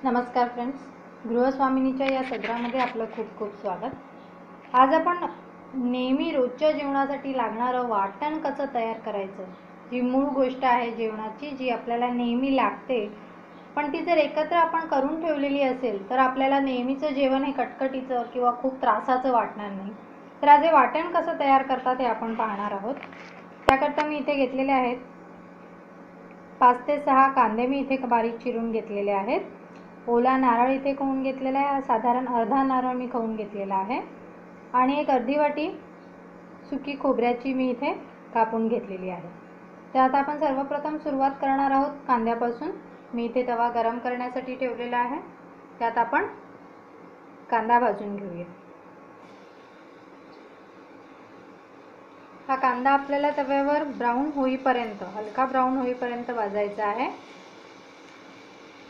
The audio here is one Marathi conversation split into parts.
नमस्कार फ्रेंड्स, गृहस्वामिनीच्या या सदरामध्ये आपलं खूप खूप स्वागत। आज आपण नेहमी रोजच्या जेवणासाठी लागणारं वाटण कसं तयार करायचं, जी मूळ गोष्ट आहे जेवणाची, जी आपल्याला नेहमी लागते, पण ती जर एकत्र आपण करून ठेवलेली असेल तर आपल्याला नेहमीचं जेवण हे कटकटीचं किंवा खूप त्रासाचं वाटणार नाही। तर आज हे वाटण कसं तयार करतात हे आपण पाहणार आहोत। त्याकरता मी इथे घेतलेले आहेत 5 ते 6 कांदे मी इथे बारीक चिरून घेतलेले आहेत। ओला नारळ इथे खवून घेतलेला आहे, साधारण अर्धा नारळ मी खवून घेतलेला आहे आणि एक अर्धी वाटी सुकी खोबऱ्याची मी इथे कापून घेतलेली आहे। त्यात आपण सर्वप्रथम सुरुवात करणार आहोत कांद्यापासून। मी इथे तवा गरम करण्यासाठी ठेवलेला आहे, त्यात आपण कांदा भाजून घेऊया। हा कांदा आपल्याला तव्यावर ब्राऊन होईपर्यंत, हलका ब्राऊन होईपर्यंत भाजायचा आहे।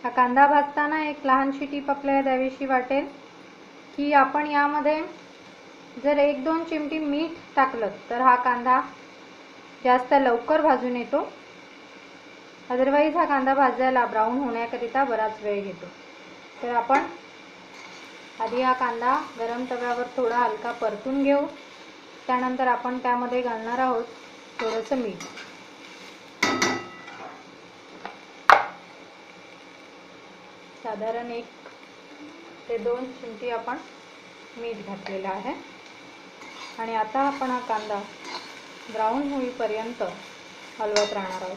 हा कांदा भाजताना एक लहानशी टीप आपल्याला द्यावीशी वाटेल की आपण यामध्ये जर 1-2 चिमटी मीठ टाकलं तर हा कांदा जास्त लवकर भाजून येतो। अदरवाईज हा कांदा भाजायला ब्राऊन होण्याकरिता बराच वेळ घेतो। तर आपण आधी हा कांदा गरम तव्यावर थोडा हलका परतून घेऊ। त्यानंतर आपण त्यामध्ये घालणार आहोत थोडंसं मीठ। साधारण 1 ते 2 चिमटी आपण मीठ घातलेलं आहे आणि आता आपण हा कांदा ब्राऊन होईपर्यंत हलवत राहणार आहोत।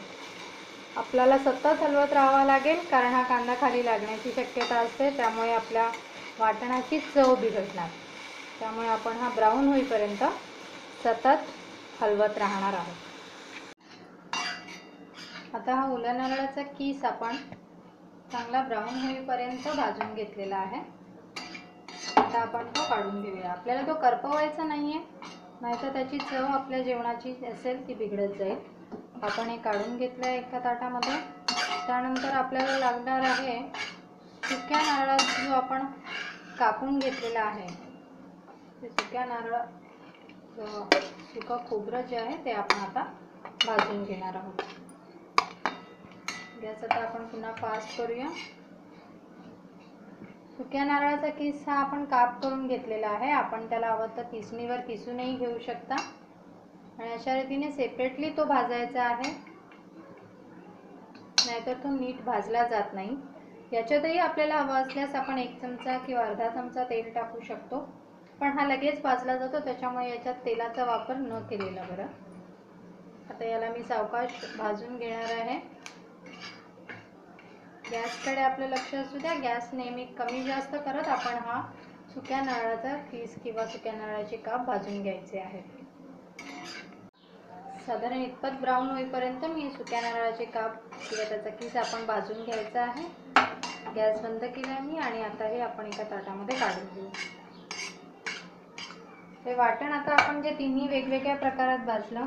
आपल्याला सतत हलवत राहावा लागेल, कारण हा कांदा खाली लागण्याची शक्यता असते, त्यामुळे आपल्या वाटणाची चव बिघडणार। त्यामुळे आपण हा ब्राऊन होईपर्यंत सतत हलवत राहणार आहोत। आता हा ओल्या नारळाचा किस आपण चांगला ब्राऊन होईपर्यंत भाजून घेतलेला आहे। आता आपण तो काढून घेऊया। आपल्याला तो करपवायचा नाहीये, नाहीतर त्याची चव आपल्या जेवणाची असेल ती बिघडत जाईल। आपण हे काढून घेतलं आहे एका ताटामध्ये। त्यानंतर आपल्याला लागणार आहे सुक्या नारळाचा जो आपण कापून घेतलेला आहे, ते सुक्या नारळ सुका खोबरं जे आहे ते आपण आता भाजून घेणार आहोत। गॅस आता आपण पुन्हा फास्ट करूया। सुक्या नारळाचा किस हा आपण काप करून घेतलेला आहे। आपण त्याला हवं तर किसणीवर किसूनही घेऊ शकता आणि अशा रीतीने सेपरेटली तो भाजायचा आहे, नाहीतर तो नीट भाजला जात नाही। याच्यातही आपल्याला हवं असल्यास आपण 1 चमचा किंवा अर्धा चमचा तेल टाकू शकतो, पण हा लगेच भाजला जातो, त्याच्यामुळे याच्यात तेलाचा वापर न केलेला बरं। आता याला मी सावकाश भाजून घेणार आहे। गॅसकडे आपलं लक्ष असू द्या। गॅस नेहमी कमी जास्त करत आपण हा सुक्या नारळाचा किस किंवा सुक्या नारळाचे काप भाजून घ्यायचे आहेत। साधारण इतपत ब्राऊन होईपर्यंत मी सुक्या नारळाचे काप किंवा त्याचा किस आपण भाजून घ्यायचा आहे। गॅस बंद केला मी आणि आता हे आपण एका ताटामध्ये काढून घेऊ। हे वाटण आता आपण जे तिन्ही वेगवेगळ्या प्रकारात भाजलं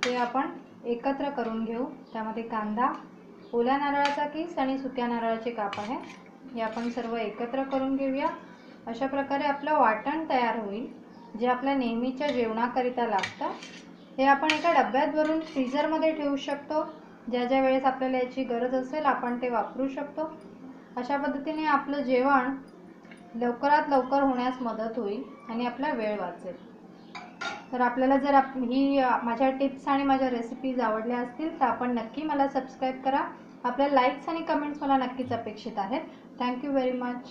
ते आपण एकत्र करून घेऊ। त्यामध्ये कांदा, ओल्या नारळाचा किस आणि सुक्या नारळाचे काप आहे, हे आपण सर्व एकत्र करून घेऊया। अशा प्रकारे आपलं वाटण तयार होईल, जे आपल्या नेहमीच्या जेवणाकरिता लागतं। हे आपण एका डब्यात भरून फ्रीजरमध्ये ठेवू शकतो। ज्या वेळेस आपल्याला याची गरज असेल आपण ते वापरू शकतो। अशा पद्धतीने आपलं जेवण लवकरात लवकर होण्यास मदत होईल आणि आपला वेळ वाचेल। तर आपल्याला जर ही माझ्या टिप्स आणि माझ्या रेसिपीज आवडल्या असतील तर आपण नक्की मला सबस्क्राईब करा। आपल्या लाईक्स आणि कमेंट्स मला नक्कीच अपेक्षित आहेत। Thank you very much.